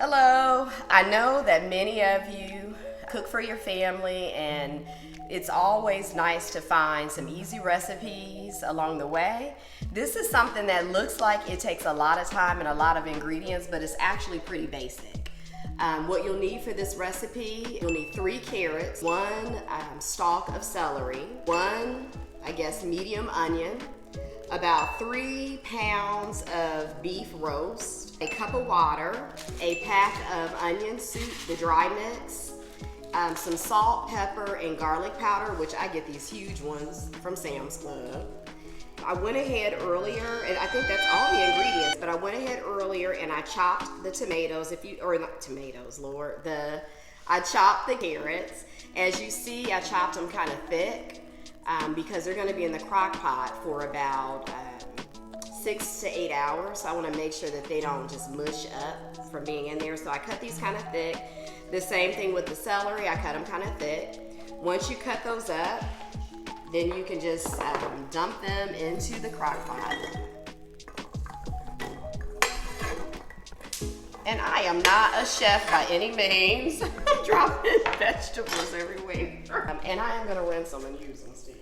Hello. I know that many of you cook for your family, and it's always nice to find some easy recipes along the way. This is something that looks like it takes a lot of time and a lot of ingredients, but it's actually pretty basic. What you'll need for this recipe, you'll need 3 carrots, 1 stalk of celery, 1, medium onion, about 3 pounds of beef roast, a cup of water, a pack of onion soup, the dry mix, some salt, pepper, and garlic powder, which I get these huge ones from Sam's Club. I went ahead earlier, and I think that's all the ingredients, but I went ahead earlier and I chopped the tomatoes, I chopped the carrots. As you see, I chopped them kind of thick because they're gonna be in the crock pot for about 6 to 8 hours. So I wanna make sure that they don't just mush up from being in there. So I cut these kind of thick. The same thing with the celery, I cut them kind of thick. Once you cut those up, then you can just dump them into the crock pot. And I am not a chef by any means. I'm dropping vegetables everywhere. And I am gonna rinse them and use them still.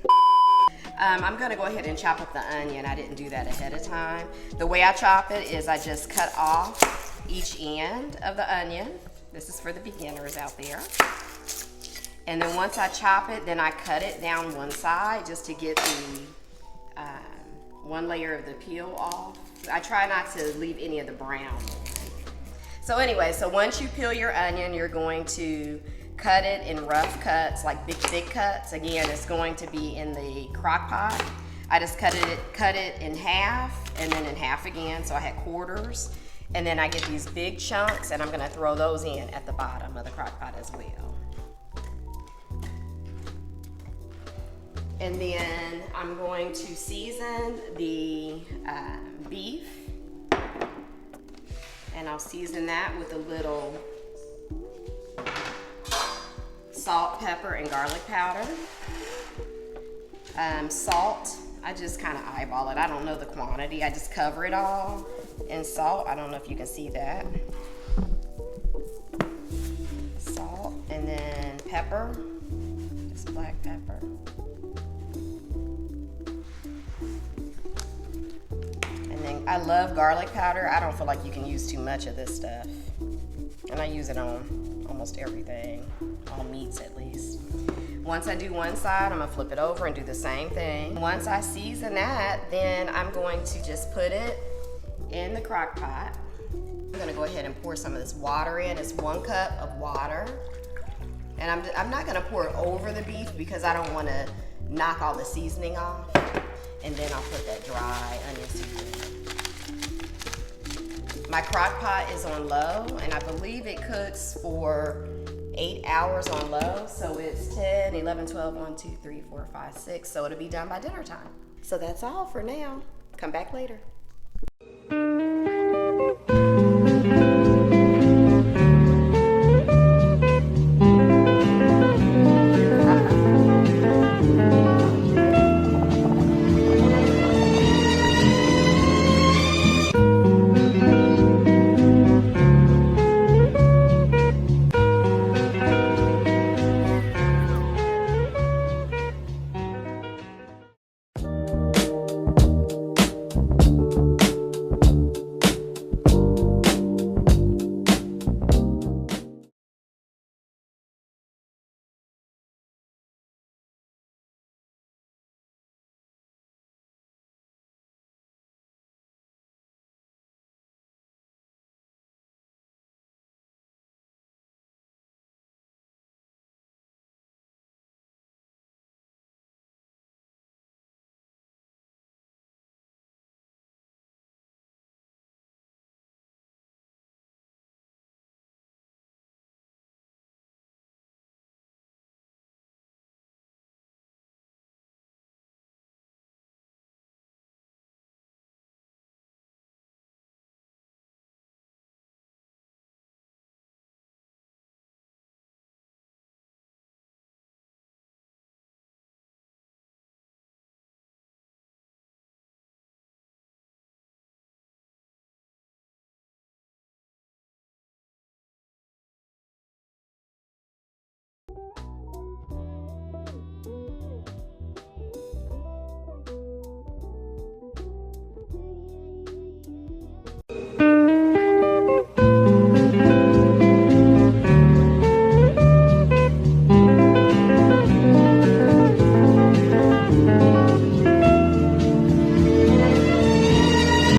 I'm gonna go ahead and chop up the onion. I didn't do that ahead of time. The way I chop it is I just cut off each end of the onion. This is for the beginners out there. And then once I chop it, then I cut it down one side just to get the one layer of the peel off. I try not to leave any of the brown. So anyway, so once you peel your onion, you're going to cut it in rough cuts, like big thick cuts. Again, it's going to be in the crock pot. I just cut it in half and then in half again, so I had quarters. And then I get these big chunks and I'm gonna throw those in at the bottom of the crock pot as well. And then I'm going to season the beef. And I'll season that with a little salt, pepper, and garlic powder. Salt, I just kind of eyeball it. I don't know the quantity. I just cover it all in salt. I don't know if you can see that. Salt, and then pepper, just black pepper. I love garlic powder. I don't feel like you can use too much of this stuff. And I use it on almost everything, all meats at least. Once I do one side, I'm gonna flip it over and do the same thing. Once I season that, then I'm going to just put it in the crock pot. I'm gonna go ahead and pour some of this water in. It's 1 cup of water. And I'm not gonna pour it over the beef because I don't wanna knock all the seasoning off. And then I'll put that dry onion soup in. My crock pot is on low, and I believe it cooks for 8 hours on low. So it's 10, 11, 12, 1, 2, 3, 4, 5, 6. So it'll be done by dinner time. So that's all for now. Come back later.